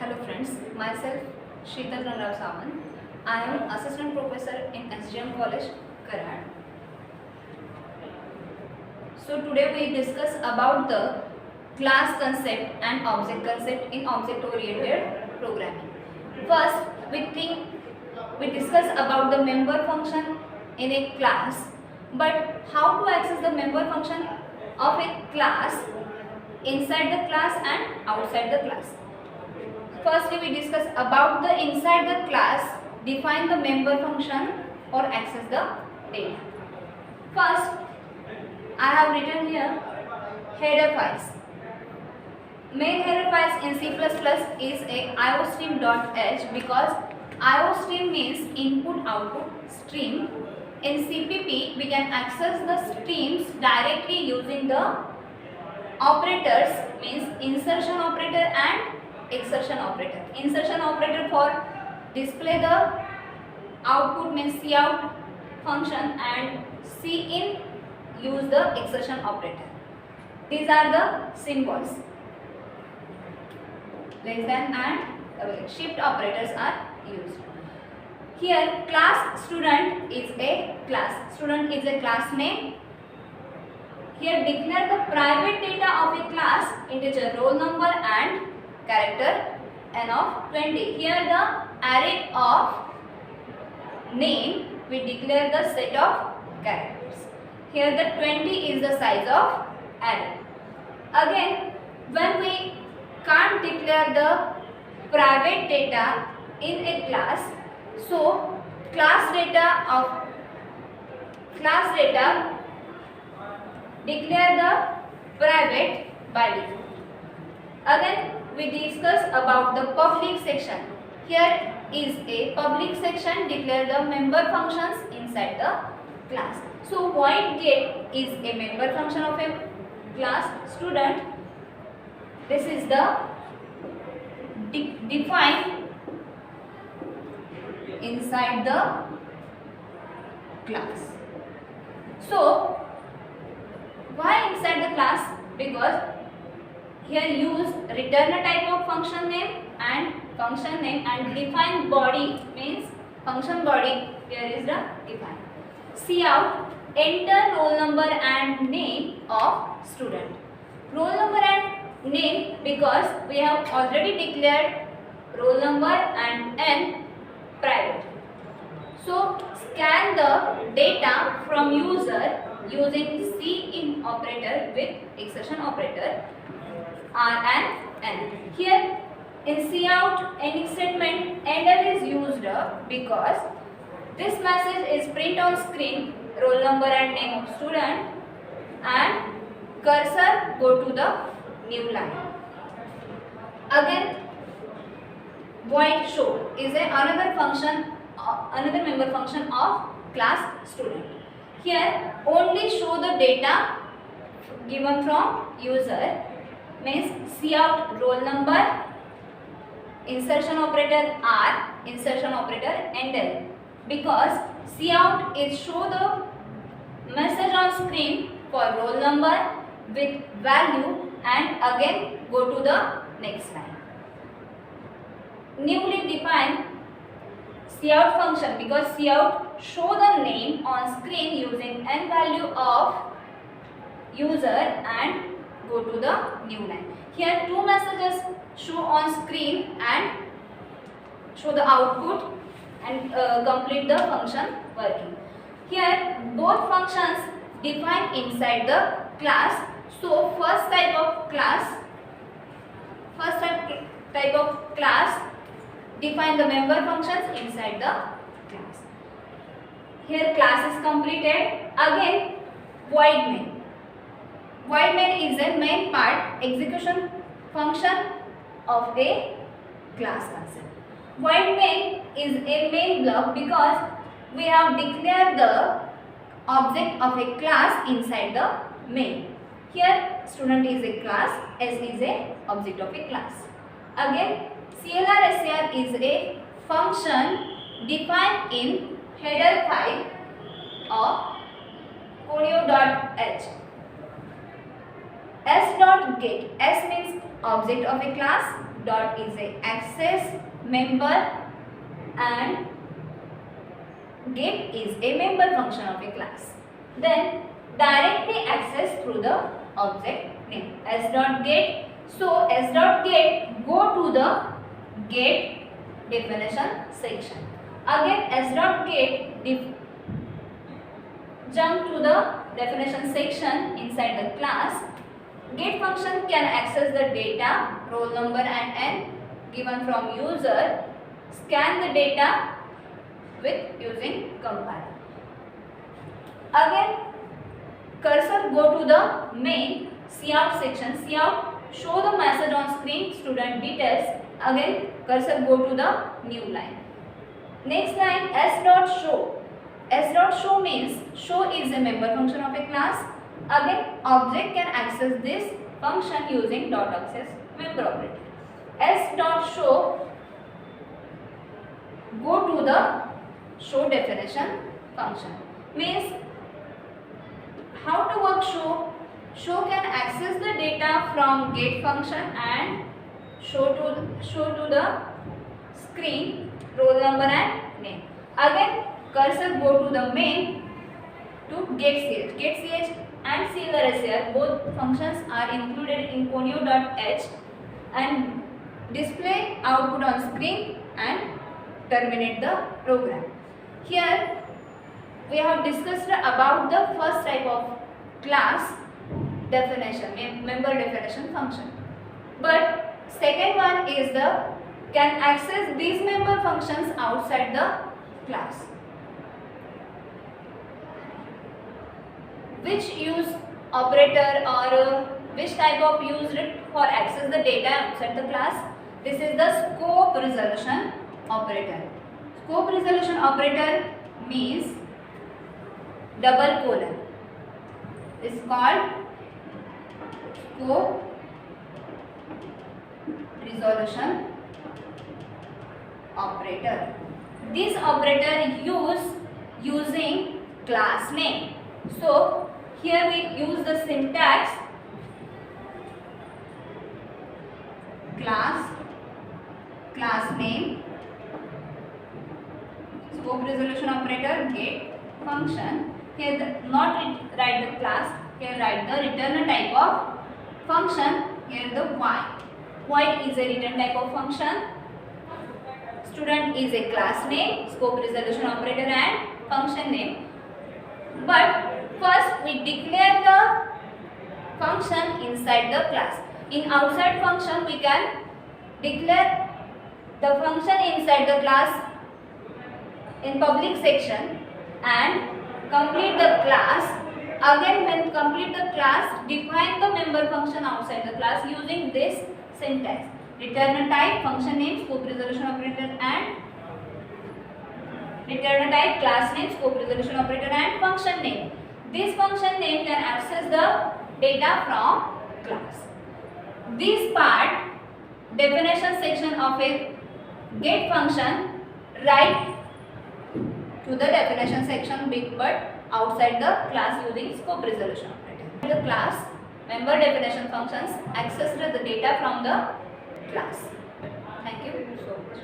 Hello friends, myself Sheetal Rangrao Sawan. I am Assistant Professor in SGM College, Karad. So today we discuss about the class concept and object concept in object-oriented programming. First, we discuss about the member function in a class, but how to access the member function of a class inside the class and outside the class. Firstly, we discuss about the inside the class, define the member function or access the data. First, I have written here header files. Main header files in C++ is a iostream.h because iostream means input output stream. In CPP, we can access the streams directly using the operators, means insertion operator and exertion operator. Insertion operator for display the output means cout function, and cin use the exertion operator. These are the symbols. Less than and shift operators are used. Here class student is a class. Student is a class name. Here declare the private data of a class, integer, roll number and character n of 20. Here the array of name, we declare the set of characters. Here the 20 is the size of array. Again, when we can't declare the private data in a class, so class data declare the private by default. Again, we discuss about the public section. Here is a public section, declare the member functions inside the class. So void get is a member function of a class student. This is the define inside the class. So why inside the class? Because here use return a type of function name and define body means function body. Here is the define. Cout enter roll number and name of student. Roll number and name because we have already declared roll number and n private. So scan the data from user using cin operator with exertion operator r and n. Here in cout ending statement ender is used because this message is print on screen roll number and name of student and cursor go to the new line. Again, void show is another member function of class student. Here only show the data given from user means cout roll number, insertion operator r, insertion operator enter, because cout is show the message on screen for roll number with value and again go to the next line. Newly define cout function because cout show the name on screen using n value of user and go to the new line. Here two messages show on screen and show the output and complete the function working. Here both functions define inside the class. So first type of class define the member functions inside the class. Here class is completed. Again void main. Void main is a main part execution function of a class concept. Void main is a main block because we have declared the object of a class inside the main. Here student is a class, S is a object of a class. Again CLR SCR is a function defined in header file of conio.h. S.get, S means object of a class, dot is a access member and get is a member function of a class. Then directly access through the object name s dot get. So s dot get go to the get definition section. Again s dot get jump to the definition section inside the class. Get function can access the data, roll number and n given from user. Scan the data with using compiler. Again cursor go to the main cout section. Cout show the message on screen student details. Again cursor go to the new line. Next line s dot show. S dot show means show is a member function of a class. Again object can access this function using dot access member operator. S dot show go to the show definition function. Means how to work show? Show can access the data from get function and show to the screen roll number and name. Again cursor go to the main to get ch. Get ch and clear both functions are included in conio.h and display output on screen and terminate the program. Here we have discussed about the first type of class definition, member definition function. But second one is the can access these member functions outside the class. Which use operator or which type of used for access the data outside the class? This is the scope resolution operator. Scope resolution operator means double colon. Is called scope resolution operator. This operator using class name. So here we use the syntax class name, scope resolution operator, get function. Here not write the class, here write the return type of function. Here the y is a return type of function, student is a class name, scope resolution operator and function name. But first we declare the function inside the class. In outside function we can declare the function inside the class in public section and complete the class. Again when complete the class, define the member function outside the class using this syntax. Return type, function name, scope resolution operator and return type, class name, scope resolution operator and function name. This function name can access the data from class. This part, definition section of a get function, write to the definition section but outside the class using scope resolution operator. The class member definition functions access the data from the class. Thank you so much.